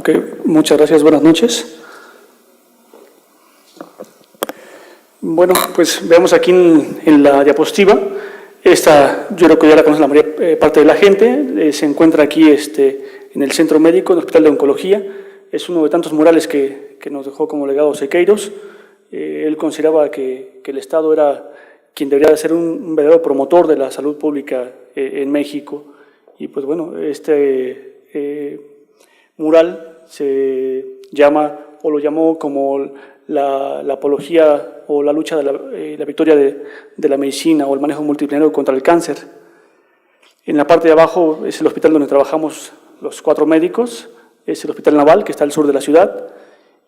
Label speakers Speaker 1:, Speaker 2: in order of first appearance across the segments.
Speaker 1: Ok, muchas gracias, buenas noches. Bueno, pues veamos aquí en la diapositiva. Esta, yo creo que ya la conoce la mayor parte de la gente. Se encuentra aquí en el centro médico, en el Hospital de Oncología. Es uno de tantos murales que nos dejó como legado Sequeiros. Él consideraba que el Estado era quien debería ser un verdadero promotor de la salud pública en México. Y pues bueno, mural se llama, o lo llamó como la apología o la lucha de la victoria de la medicina o el manejo multidisciplinario contra el cáncer. En la parte de abajo es el hospital donde trabajamos los 4 médicos, es el Hospital Naval, que está al sur de la ciudad,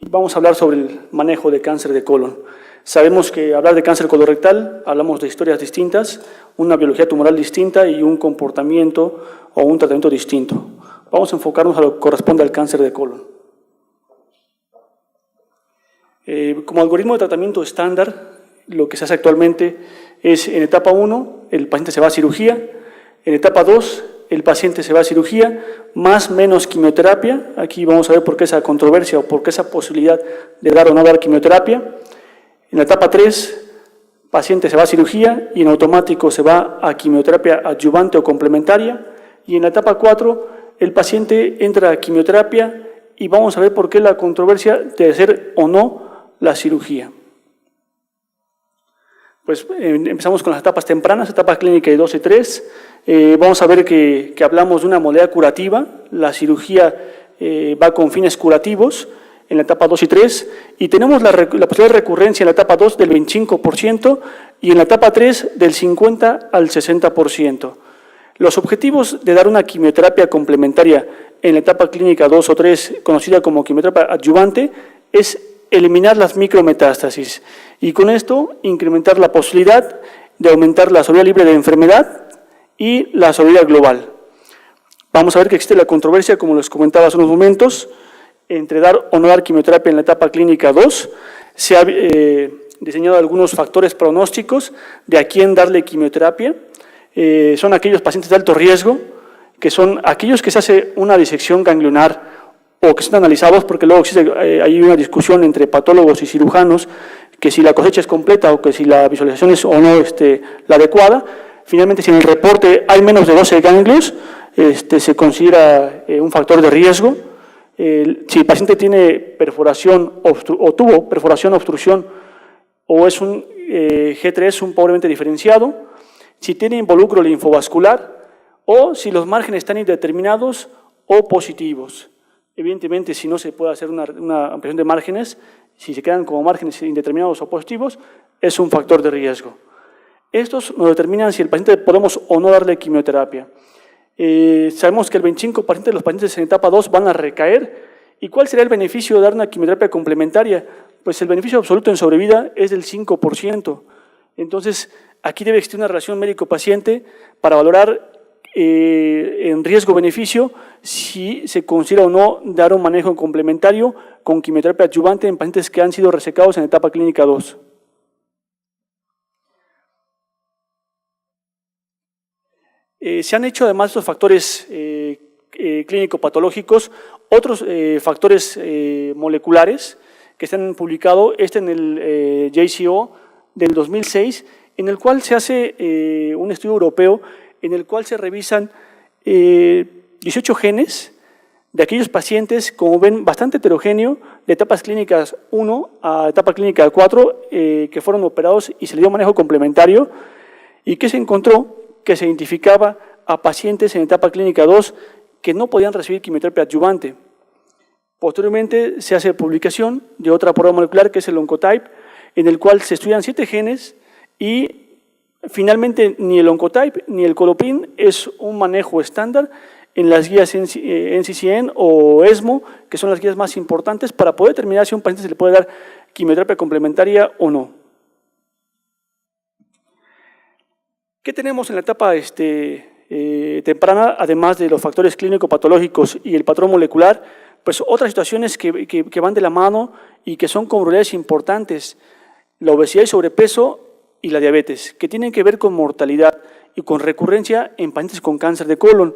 Speaker 1: y vamos a hablar sobre el manejo de cáncer de colon. Sabemos que hablar de cáncer colorectal, hablamos de historias distintas, una biología tumoral distinta y un comportamiento o un tratamiento distinto. Vamos a enfocarnos a lo que corresponde al cáncer de colon. Como algoritmo de tratamiento estándar, lo que se hace actualmente es en etapa 1, el paciente se va a cirugía, en etapa 2, el paciente se va a cirugía, más menos quimioterapia. Aquí vamos a ver por qué esa controversia o por qué esa posibilidad de dar o no dar quimioterapia. En la etapa 3, paciente se va a cirugía y en automático se va a quimioterapia adyuvante o complementaria. Y en la etapa 4, el paciente entra a quimioterapia y vamos a ver por qué la controversia de hacer o no la cirugía. Pues empezamos con las etapas tempranas, etapa clínica de 2 y 3. Vamos a ver que hablamos de una modalidad curativa. La cirugía va con fines curativos en la etapa 2 y 3, y tenemos la posibilidad de recurrencia en la etapa 2 del 25% y en la etapa 3 del 50 al 60%. Los objetivos de dar una quimioterapia complementaria en la etapa clínica 2 o 3, conocida como quimioterapia adyuvante, es eliminar las micrometástasis y con esto incrementar la posibilidad de aumentar la sobrevida libre de enfermedad y la sobrevida global. Vamos a ver que existe la controversia, como les comentaba hace unos momentos, entre dar o no dar quimioterapia en la etapa clínica 2. Se ha diseñado algunos factores pronósticos de a quién darle quimioterapia. Son aquellos pacientes de alto riesgo, que son aquellos que se hace una disección ganglionar o que son analizados, porque luego existe hay una discusión entre patólogos y cirujanos, que si la cosecha es completa o que si la visualización es o no la adecuada. Finalmente, si en el reporte hay menos de 12 ganglios, se considera un factor de riesgo. Si el paciente tiene perforación o tuvo perforación, obstrucción, o es un G3, pobremente diferenciado, si tiene involucro linfovascular, o si los márgenes están indeterminados o positivos. Evidentemente, si no se puede hacer una ampliación de márgenes, si se quedan como márgenes indeterminados o positivos, es un factor de riesgo. Estos nos determinan si el paciente podemos o no darle quimioterapia. Sabemos que el 25% de los pacientes en etapa 2 van a recaer. ¿Y cuál sería el beneficio de dar una quimioterapia complementaria? Pues el beneficio absoluto en sobrevida es del 5%. Entonces, aquí debe existir una relación médico-paciente para valorar en riesgo-beneficio si se considera o no dar un manejo complementario con quimioterapia adyuvante en pacientes que han sido resecados en etapa clínica 2. Se han hecho además estos factores clínico-patológicos, otros factores moleculares que están publicados, en el JCO del 2006, en el cual se hace un estudio europeo en el cual se revisan 18 genes de aquellos pacientes, como ven, bastante heterogéneo, de etapas clínicas 1 a etapa clínica 4, que fueron operados y se le dio manejo complementario, y que se encontró que se identificaba a pacientes en etapa clínica 2 que no podían recibir quimioterapia adyuvante. Posteriormente se hace publicación de otra prueba molecular que es el Oncotype, en el cual se estudian 7 genes y finalmente ni el Oncotype ni el Colopin es un manejo estándar en las guías NCCN o ESMO, que son las guías más importantes para poder determinar si a un paciente se le puede dar quimioterapia complementaria o no. ¿Qué tenemos en la etapa temprana, además de los factores clínico-patológicos y el patrón molecular? Pues otras situaciones que van de la mano y que son comorbilidades importantes: la obesidad y sobrepeso y la diabetes, que tienen que ver con mortalidad y con recurrencia en pacientes con cáncer de colon.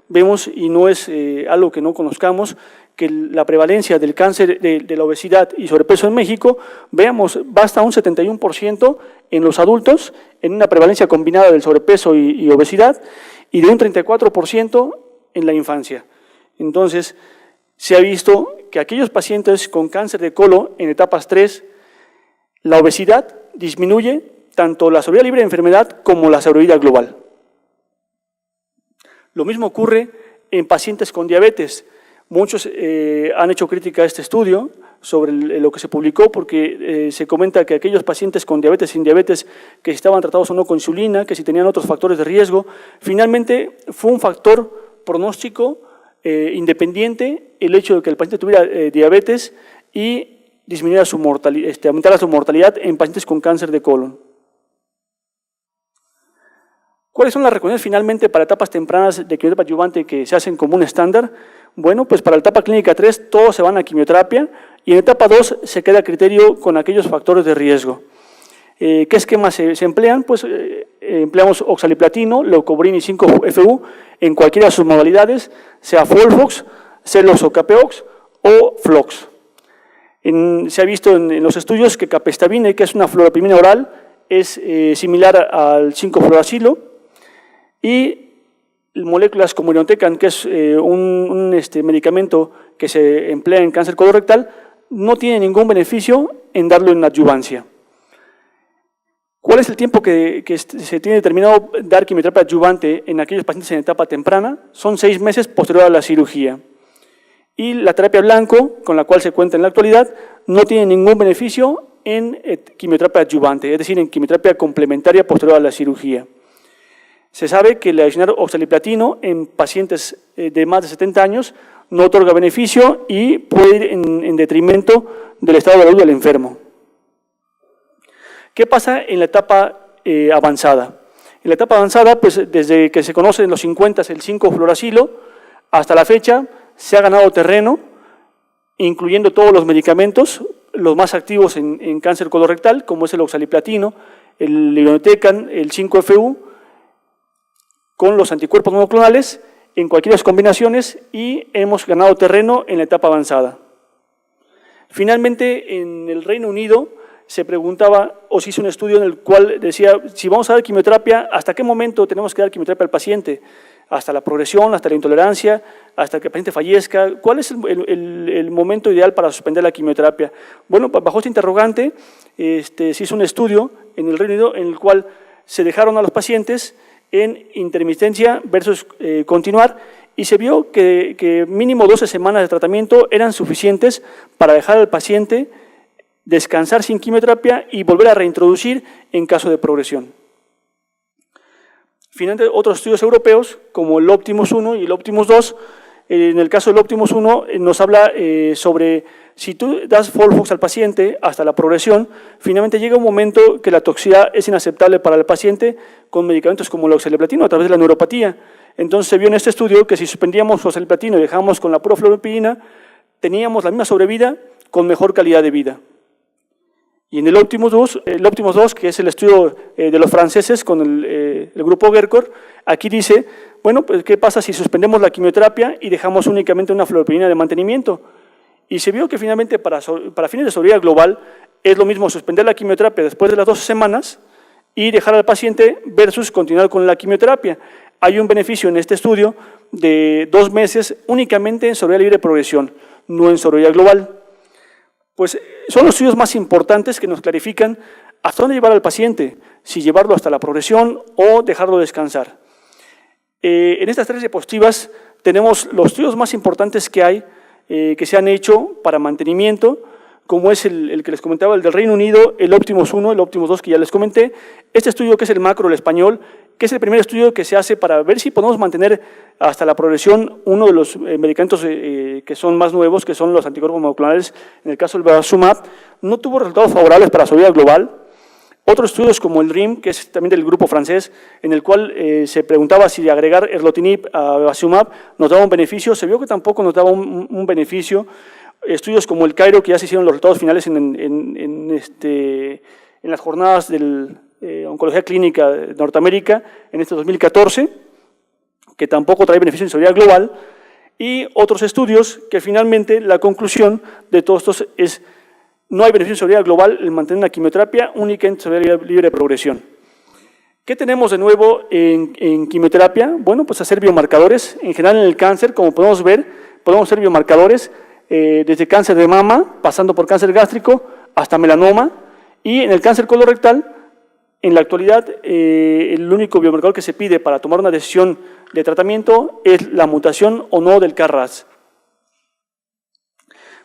Speaker 1: Vemos, y no es algo que no conozcamos, que la prevalencia del cáncer, de la obesidad y sobrepeso en México, veamos, va hasta un 71% en los adultos, en una prevalencia combinada del sobrepeso y obesidad, y de un 34% en la infancia. Entonces, se ha visto que aquellos pacientes con cáncer de colon en etapas 3, la obesidad disminuye tanto la sobrevida libre de enfermedad como la sobrevida global. Lo mismo ocurre en pacientes con diabetes. Muchos han hecho crítica a este estudio sobre lo que se publicó porque se comenta que aquellos pacientes con diabetes, sin diabetes, que si estaban tratados o no con insulina, que si tenían otros factores de riesgo, finalmente fue un factor pronóstico independiente el hecho de que el paciente tuviera diabetes y disminuyera su mortalidad, aumentara su mortalidad en pacientes con cáncer de colon. ¿Cuáles son las recomendaciones finalmente para etapas tempranas de quimioterapia adyuvante que se hacen como un estándar? Bueno, pues para la etapa clínica 3 todos se van a quimioterapia y en etapa 2 se queda a criterio con aquellos factores de riesgo. ¿Qué esquemas se emplean? Pues empleamos oxaliplatino, leucovorin y 5-FU en cualquiera de sus modalidades, sea Folfox, Celox o Capeox o Flox. Se ha visto en los estudios que capestavine, que es una fluoroprimina oral, es similar al 5-fluoracilo, y moléculas como irinotecan, que es un medicamento que se emplea en cáncer colorectal, no tiene ningún beneficio en darlo en adyuvancia. ¿Cuál es el tiempo que se tiene determinado dar quimioterapia adyuvante en aquellos pacientes en etapa temprana? Son 6 meses posterior a la cirugía. Y la terapia blanco, con la cual se cuenta en la actualidad, no tiene ningún beneficio en quimioterapia adyuvante, es decir, en quimioterapia complementaria posterior a la cirugía. Se sabe que el adicionar oxaliplatino en pacientes de más de 70 años no otorga beneficio y puede ir en detrimento del estado de salud del enfermo. ¿Qué pasa en la etapa avanzada? En la etapa avanzada, pues desde que se conoce en los 50 el 5-fluoracilo, hasta la fecha se ha ganado terreno, incluyendo todos los medicamentos, los más activos en cáncer colorectal, como es el oxaliplatino, el irinotecan, el 5-FU, con los anticuerpos monoclonales, en cualquiera de las combinaciones, y hemos ganado terreno en la etapa avanzada. Finalmente, en el Reino Unido se preguntaba, o se hizo un estudio en el cual decía, si vamos a dar quimioterapia, ¿hasta qué momento tenemos que dar quimioterapia al paciente? ¿Hasta la progresión, hasta la intolerancia, hasta que el paciente fallezca? ¿Cuál es el momento ideal para suspender la quimioterapia? Bueno, bajo este interrogante se hizo un estudio en el Reino Unido en el cual se dejaron a los pacientes en intermitencia versus continuar, y se vio que mínimo 12 semanas de tratamiento eran suficientes para dejar al paciente descansar sin quimioterapia y volver a reintroducir en caso de progresión. Finalmente, otros estudios europeos, como el Optimus 1 y el Optimus 2, en el caso del Optimus 1 nos habla sobre si tú das Folfox al paciente hasta la progresión, finalmente llega un momento que la toxicidad es inaceptable para el paciente con medicamentos como el oxaliplatino a través de la neuropatía. Entonces se vio en este estudio que si suspendíamos oxaliplatino y dejábamos con la pura fluoropirina, teníamos la misma sobrevida con mejor calidad de vida. Y en el Optimus 2, que es el estudio de los franceses con el grupo Gercor, aquí dice, bueno, pues ¿qué pasa si suspendemos la quimioterapia y dejamos únicamente una fluoropirina de mantenimiento? Y se vio que finalmente para fines de sobrevida global es lo mismo suspender la quimioterapia después de las 12 semanas y dejar al paciente versus continuar con la quimioterapia. Hay un beneficio en este estudio de 2 meses únicamente en sobrevida libre de progresión, no en sobrevida global. Pues son los estudios más importantes que nos clarifican hasta dónde llevar al paciente, si llevarlo hasta la progresión o dejarlo descansar. En estas 3 diapositivas tenemos los estudios más importantes que hay, que se han hecho para mantenimiento, como es el que les comentaba, el del Reino Unido, el Optimus 1, el Optimus 2 que ya les comenté, este estudio que es el macro, el español, que es el primer estudio que se hace para ver si podemos mantener hasta la progresión uno de los medicamentos que son más nuevos, que son los anticuerpos monoclonales, en el caso del bevacizumab, no tuvo resultados favorables para sobrevida global. Otros estudios como el RIM, que es también del grupo francés, en el cual se preguntaba si agregar erlotinib a bevacizumab nos daba un beneficio, se vio que tampoco nos daba un beneficio. Estudios como el Cairo, que ya se hicieron los resultados finales en las jornadas de Oncología Clínica de Norteamérica en este 2014, que tampoco trae beneficio en sobrevida global. y otros estudios que finalmente la conclusión de todos estos es no hay beneficio de sobrevida global en mantener una quimioterapia única en sobrevida libre de progresión. ¿Qué tenemos de nuevo en quimioterapia? Bueno, pues hacer biomarcadores. En general en el cáncer, como podemos ver, podemos hacer biomarcadores desde cáncer de mama, pasando por cáncer gástrico, hasta melanoma. Y en el cáncer colorectal, en la actualidad, el único biomarcador que se pide para tomar una decisión de tratamiento es la mutación o no del KRAS.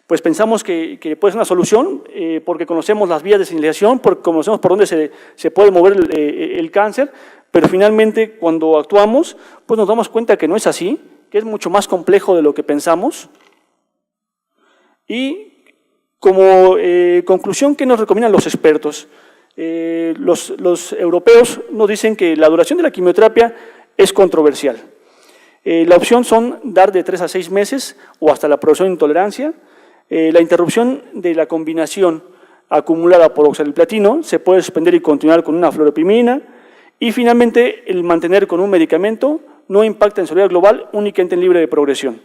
Speaker 1: Pues pensamos que puede ser una solución porque conocemos las vías de señalización, porque conocemos por dónde se puede mover el cáncer, pero finalmente cuando actuamos, pues nos damos cuenta que no es así, que es mucho más complejo de lo que pensamos. Y como conclusión, ¿qué nos recomiendan los expertos? Los europeos nos dicen que la duración de la quimioterapia es controversial. La opción son dar de 3 a 6 meses o hasta la progresión de intolerancia. La interrupción de la combinación acumulada por oxaliplatino se puede suspender y continuar con una fluoropimina. Y finalmente, el mantener con un medicamento no impacta en sobrevida global, únicamente en libre de progresión.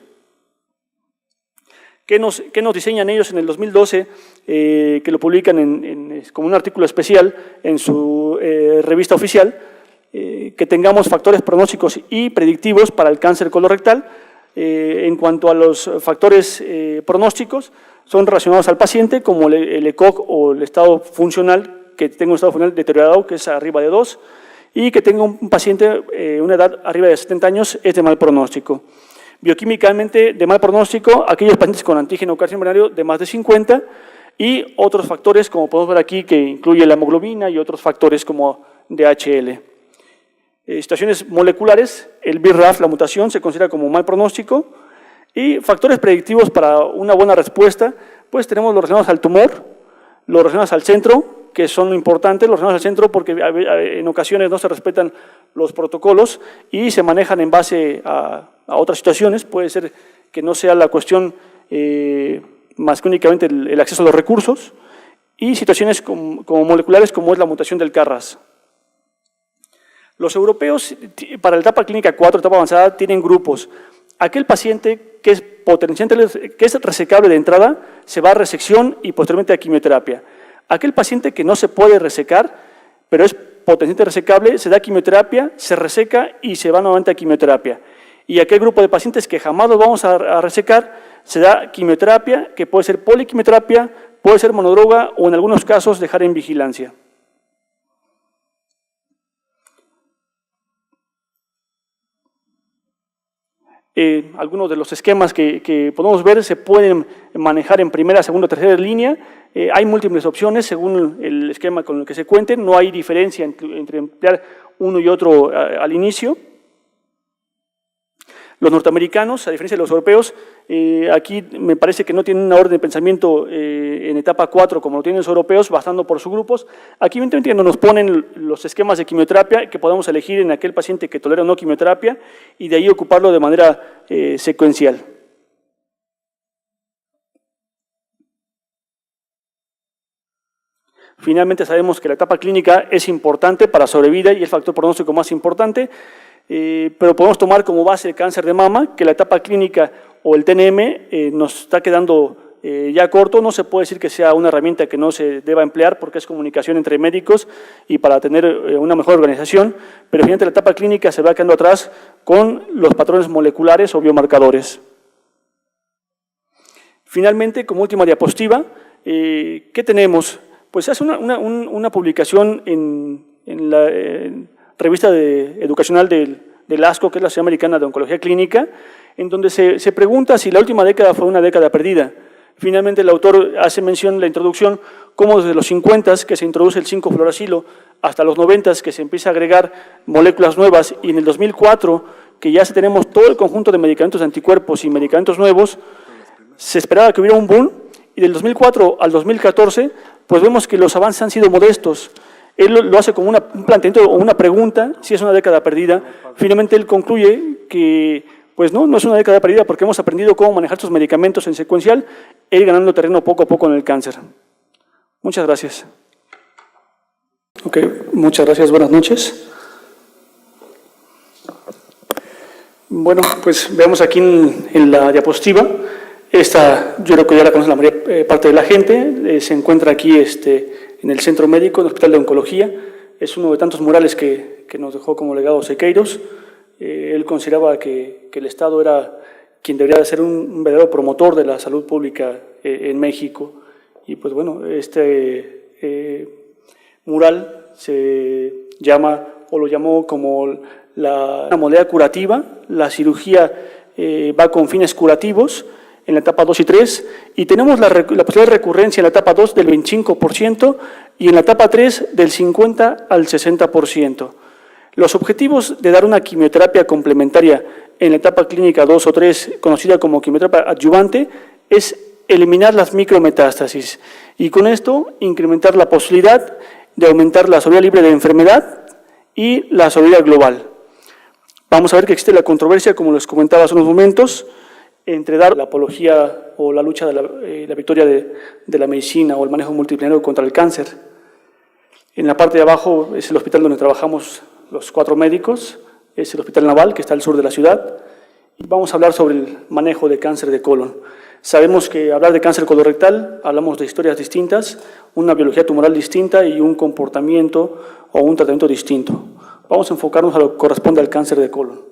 Speaker 1: ¿Qué nos diseñan ellos en el 2012? Que lo publican como un artículo especial en su revista oficial, que tengamos factores pronósticos y predictivos para el cáncer colorectal. En cuanto a los factores pronósticos, son relacionados al paciente, como el ECOG o el estado funcional, que tenga un estado funcional deteriorado, que es arriba de 2, y que tenga un paciente una edad arriba de 70 años, es de mal pronóstico. Bioquímicamente, de mal pronóstico, aquellos pacientes con antígeno carcinoembrionario de más de 50, y otros factores, como podemos ver aquí, que incluye la hemoglobina y otros factores como DHL. Situaciones moleculares, el BRAF, la mutación, se considera como mal pronóstico, y factores predictivos para una buena respuesta, pues tenemos los relacionados al tumor, los relacionados al centro, que son importantes, los relacionados al centro porque en ocasiones no se respetan los protocolos y se manejan en base a otras situaciones, puede ser que no sea la cuestión más que únicamente el acceso a los recursos, y situaciones como moleculares como es la mutación del KRAS. Los europeos, para la etapa clínica 4, etapa avanzada, tienen grupos. Aquel paciente que es potencialmente que es resecable de entrada, se va a resección y posteriormente a quimioterapia. Aquel paciente que no se puede resecar, pero es potencialmente resecable, se da quimioterapia, se reseca y se va nuevamente a quimioterapia. Y aquel grupo de pacientes que jamás los vamos a resecar, se da quimioterapia, que puede ser poliquimioterapia, puede ser monodroga o en algunos casos dejar en vigilancia. Algunos de los esquemas que podemos ver se pueden manejar en primera, segunda o tercera línea. Hay múltiples opciones según el esquema con el que se cuenten. No hay diferencia entre emplear uno y otro al inicio. Los norteamericanos, a diferencia de los europeos, aquí me parece que no tienen una orden de pensamiento en etapa 4 como lo tienen los europeos, basando por sus grupos. Aquí evidentemente nos ponen los esquemas de quimioterapia que podemos elegir en aquel paciente que tolera o no quimioterapia y de ahí ocuparlo de manera secuencial. Finalmente sabemos que la etapa clínica es importante para sobrevida y es el factor pronóstico más importante. Pero podemos tomar como base el cáncer de mama, que la etapa clínica o el TNM nos está quedando ya corto. No se puede decir que sea una herramienta que no se deba emplear porque es comunicación entre médicos y para tener una mejor organización, pero finalmente la etapa clínica se va quedando atrás con los patrones moleculares o biomarcadores. Finalmente, como última diapositiva, ¿qué tenemos? Pues se hace una publicación en la revista educacional del ASCO, que es la Sociedad Americana de Oncología Clínica, en donde se pregunta si la última década fue una década perdida. Finalmente el autor hace mención en la introducción cómo desde los 50 que se introduce el 5-fluoracilo hasta los 90 que se empieza a agregar moléculas nuevas y en el 2004 que ya tenemos todo el conjunto de medicamentos de anticuerpos y medicamentos nuevos, se esperaba que hubiera un boom y del 2004 al 2014 pues vemos que los avances han sido modestos. Él lo hace como un planteamiento o una pregunta, si es una década perdida. Finalmente él concluye que pues no es una década perdida porque hemos aprendido cómo manejar estos medicamentos en secuencial e ir ganando terreno poco a poco en el cáncer. Muchas gracias. Muchas gracias, buenas noches. Bueno, pues vemos aquí en la diapositiva, esta yo creo que ya la conoce la mayor parte de la gente, se encuentra aquí en el Centro Médico, en el Hospital de Oncología, es uno de tantos murales que nos dejó como legado Sequeiros. Él consideraba que el Estado era quien debería de ser un verdadero promotor de la salud pública en México, y pues bueno, este mural se llama, o lo llamó como la modalidad curativa. La cirugía va con fines curativos en la etapa 2 y 3, y tenemos la posibilidad de recurrencia en la etapa 2 del 25% y en la etapa 3 del 50 al 60%. Los objetivos de dar una quimioterapia complementaria en la etapa clínica 2 o 3, conocida como quimioterapia adyuvante, es eliminar las micrometástasis y con esto incrementar la posibilidad de aumentar la sobrevida libre de enfermedad y la sobrevida global. Vamos a ver que existe la controversia, como les comentaba hace unos momentos, entre dar la apología o la lucha de la victoria de la medicina o el manejo multidisciplinario contra el cáncer. En la parte de abajo es el hospital donde trabajamos los 4 médicos, es el Hospital Naval, que está al sur de la ciudad, y vamos a hablar sobre el manejo de cáncer de colon. Sabemos que hablar de cáncer colorectal, hablamos de historias distintas, una biología tumoral distinta y un comportamiento o un tratamiento distinto. Vamos a enfocarnos a lo que corresponde al cáncer de colon.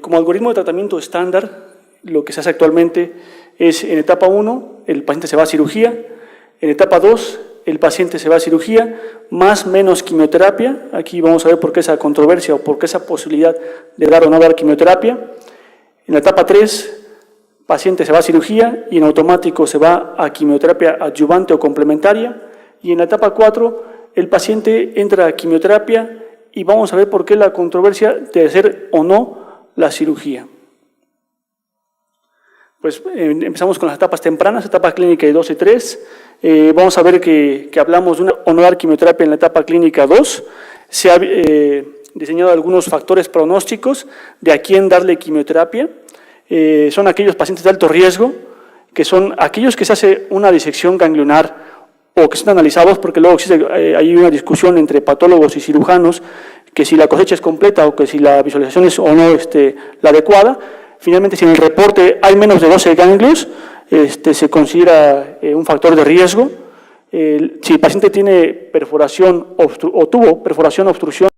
Speaker 1: Como algoritmo de tratamiento estándar, lo que se hace actualmente es en etapa 1, el paciente se va a cirugía, en etapa 2, el paciente se va a cirugía, más menos quimioterapia. Aquí vamos a ver por qué esa controversia o por qué esa posibilidad de dar o no dar quimioterapia. En la etapa 3, paciente se va a cirugía y en automático se va a quimioterapia adyuvante o complementaria. Y en la etapa 4, el paciente entra a quimioterapia y vamos a ver por qué la controversia de hacer o no la cirugía. Pues empezamos con las etapas tempranas, etapa clínica 2 y 3. Vamos a ver que hablamos de una o no dar quimioterapia en la etapa clínica 2. Se ha diseñado algunos factores pronósticos de a quién darle quimioterapia. Son aquellos pacientes de alto riesgo, que son aquellos que se hace una disección ganglionar o que son analizados, porque luego existe hay una discusión entre patólogos y cirujanos, que si la cosecha es completa o que si la visualización es o no la adecuada. Finalmente, si en el reporte hay menos de 12 ganglios, se considera un factor de riesgo. Si el paciente tiene perforación o tuvo perforación o obstrucción